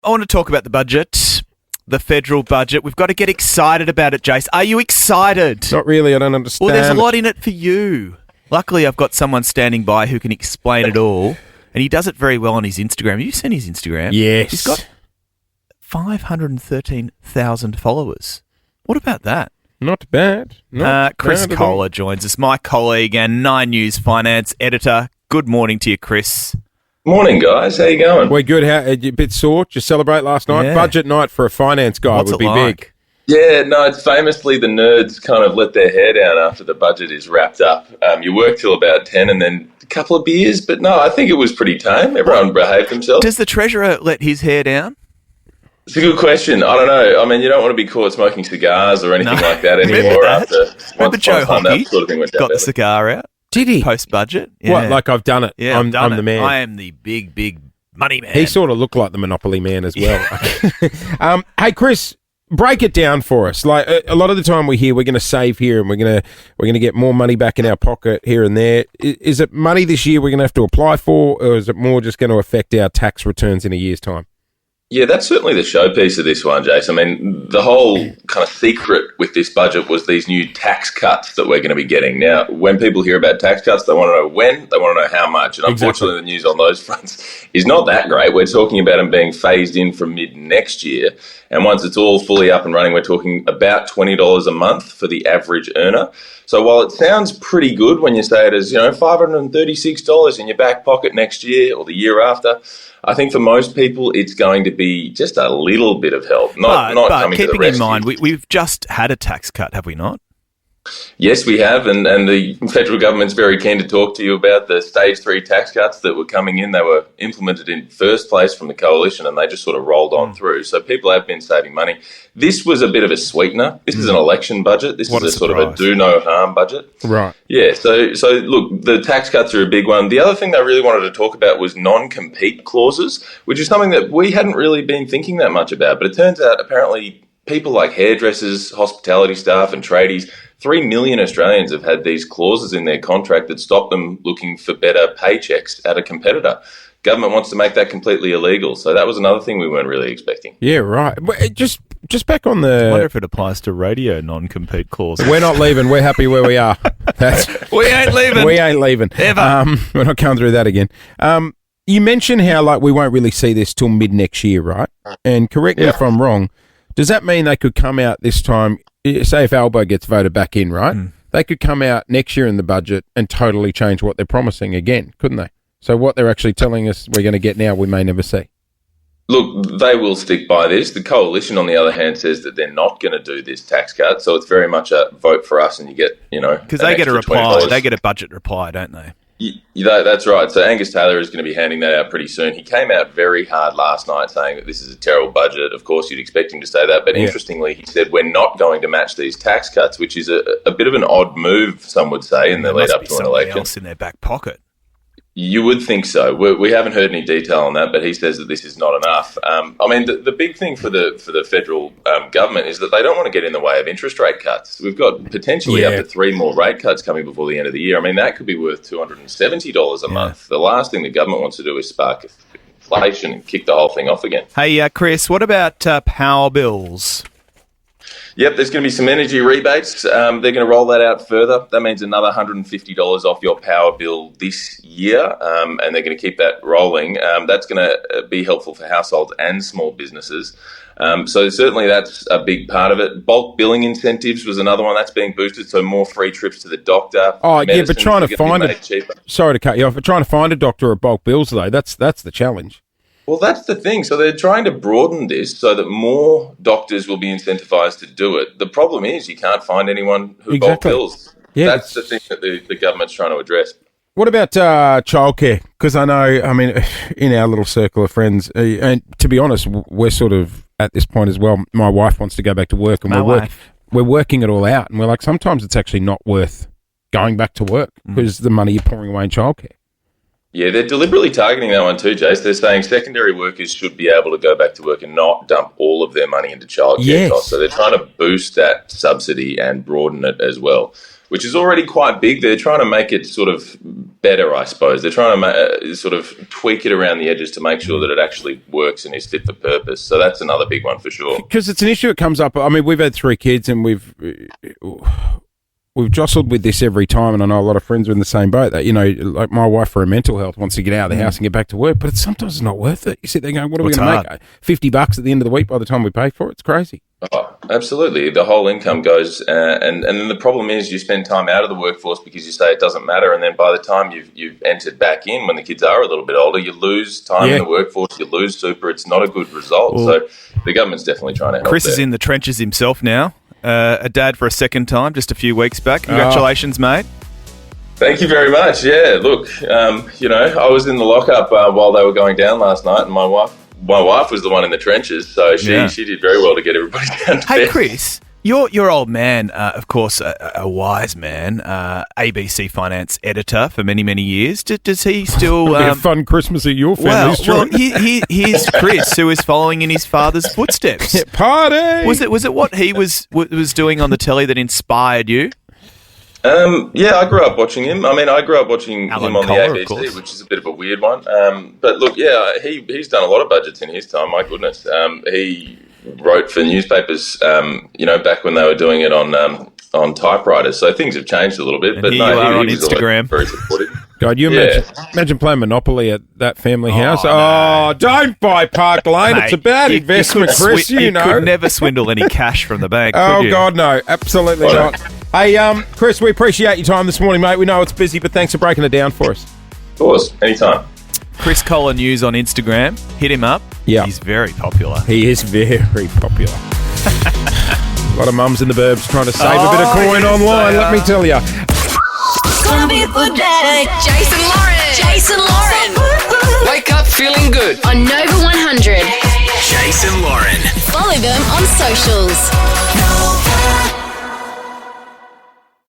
I want to talk about the budget, the federal budget. We've got to get excited about it, Jace. Are you excited? Not really. I don't understand. Well, there's a lot in it for you. Luckily, I've got someone standing by who can explain it all, and he does it very well on his Instagram. Have you seen his Instagram? Yes. He's got 513,000 followers. What about that? Not bad. Chris Koehler joins us, my colleague and 9 News finance editor. Good morning to you, Chris. Morning, guys. How you going? We're good. How, are you a bit sore? Did you celebrate last night? Yeah. Budget night for a finance guy What's would it be like? big. Yeah, no, it's famously the nerds kind of let their hair down after the budget is wrapped up. You work till about 10 and then a couple of beers, but no, I think it was pretty tame. Everyone behaved themselves. Does the treasurer let his hair down? It's a good question. I don't know. I mean, you don't want to be caught smoking cigars or anything like that anymore after Remember Joe Hockey that sort of thing went down got the badly. cigar out Did he? post-budget? Yeah. What, like I've done it? Yeah, I'm I've done the it. man. I am the big money man. He sort of looked like the Monopoly man as well. Hey, Chris, break it down for us. Like a lot of the time we hear we're going to save here and we're going to get more money back in our pocket here and there. Is it money this year we're going to have to apply for, or is it more just going to affect our tax returns in a year's time? Yeah, that's certainly the showpiece of this one, Jason. I mean, the whole kind of secret with this budget was these new tax cuts that we're going to be getting. Now, when people hear about tax cuts, they want to know when, they want to know how much. And unfortunately, the news on those fronts is not that great. We're talking about them being phased in from mid-next year. And once it's all fully up and running, we're talking about $20 a month for the average earner. So while it sounds pretty good when you say it as, $536 in your back pocket next year or the year after, I think for most people it's going to be just a little bit of help. Not coming to the keeping rescue. in mind, we've just had a tax cut, have we not? Yes, we have, and the federal government's very keen to talk to you about the stage 3 tax cuts that were coming in. They were implemented in first place from the coalition, and they just sort of rolled on through. So people have been saving money. This was a bit of a sweetener. This is an election budget. This is a sort of a do-no-harm budget. Right. Yeah, so look, the tax cuts are a big one. The other thing they really wanted to talk about was non-compete clauses, which is something that we hadn't really been thinking that much about. But it turns out apparently people like hairdressers, hospitality staff and tradies, 3 million Australians have had these clauses in their contract that stop them looking for better paychecks at a competitor. Government wants to make that completely illegal. So that was another thing we weren't really expecting. Yeah, right. Just back on the... I wonder if it applies to radio non-compete clauses. We're not leaving. We're happy where we are. We ain't leaving. We ain't leaving. Ever. We're not going through that again. You mentioned how we won't really see this till mid-next year, right? And correct me if I'm wrong, does that mean they could come out this time, say if Albo gets voted back in, right? They could come out next year in the budget and totally change what they're promising again, couldn't they? So what they're actually telling us we're going to get now, we may never see. Look, they will stick by this. The coalition, on the other hand, says that they're not going to do this tax cut. So it's very much a vote for us and you get, Because they get a reply. They get a budget reply, don't they? That's right. So Angus Taylor is going to be handing that out pretty soon. He came out very hard last night saying that this is a terrible budget. Of course, you'd expect him to say that. But interestingly, he said we're not going to match these tax cuts, which is a bit of an odd move, some would say, in the lead up to an election. Else in their back pocket. You would think so. We haven't heard any detail on that, but he says that this is not enough. The big thing for the federal government is that they don't want to get in the way of interest rate cuts. We've got potentially up to 3 more rate cuts coming before the end of the year. I mean, that could be worth $270 a month. The last thing the government wants to do is spark inflation and kick the whole thing off again. Hey, Chris, what about power bills? Yep, there's going to be some energy rebates. They're going to roll that out further. That means another $150 off your power bill this year, and they're going to keep that rolling. That's going to be helpful for households and small businesses. So certainly that's a big part of it. Bulk billing incentives was another one that's being boosted, so more free trips to the doctor. Oh, yeah, but trying to find cheaper. Sorry to cut you off, but trying to find a doctor at bulk bills, though, that's the challenge. Well, that's the thing. So they're trying to broaden this so that more doctors will be incentivized to do it. The problem is you can't find anyone who bulk bills. Yeah, that's the thing that the government's trying to address. What about childcare? Because I know, in our little circle of friends, and to be honest, we're sort of at this point as well. My wife wants to go back to work, and we're working it all out. And we're like, sometimes it's actually not worth going back to work because the money you're pouring away in childcare. Yeah, they're deliberately targeting that one too, Jace. They're saying secondary workers should be able to go back to work and not dump all of their money into childcare costs. So they're trying to boost that subsidy and broaden it as well. which is already quite big. They're trying to make it sort of better, I suppose. They're trying to sort of tweak it around the edges to make sure that it actually works and is fit for purpose. So that's another big one for sure. Because it's an issue that comes up. I mean, we've had 3 kids and we've jostled with this every time, and I know a lot of friends are in the same boat. That, you know, like my wife for her mental health wants to get out of the house and get back to work, but sometimes it's not worth it. You sit there going, what are we going to make? $50 at the end of the week by the time we pay for it? It's crazy. Oh, absolutely. The whole income goes, and then the problem is you spend time out of the workforce because you say it doesn't matter, and then by the time you've entered back in, when the kids are a little bit older, you lose time in the workforce, you lose super. It's not a good result. Well, so the government's definitely trying to help. Chris is in the trenches himself now. A dad for a second time, just a few weeks back. Congratulations, mate. Thank you very much. Yeah, look, I was in the lockup while they were going down last night, and my wife was the one in the trenches, so she did very well to get everybody down to bed. Hey, Chris, your old man, of course, a wise man, ABC Finance editor for many, many years. Does he still... It'll be a fun Christmas at your family's here's Chris, who is following in his father's footsteps. Yeah, party! Was it what he was doing on the telly that inspired you? I grew up watching him. I mean, I grew up watching him on Koehler, the ABC, which is a bit of a weird one. But look, he's done a lot of budgets in his time. My goodness, he wrote for newspapers, back when they were doing it on typewriters. So things have changed a little bit. And but here you are on was Instagram. Very supportive. God, imagine playing Monopoly at that family house. No. Oh, don't buy Park Lane. Mate, it's a bad investment, Chris. You could never swindle any cash from the bank. Oh, God, no. Absolutely not. Hey, Chris, we appreciate your time this morning, mate. We know it's busy, but thanks for breaking it down for us. Of course, anytime. Chris Koehler News on Instagram. Hit him up. Yeah. He's very popular. He is very popular. A lot of mums in the burbs trying to save a bit of coin online, let me tell you. It's gonna be a good day. Jason Lauren. Wake up feeling good. On Nova 100. Jason Lauren. Follow them on socials.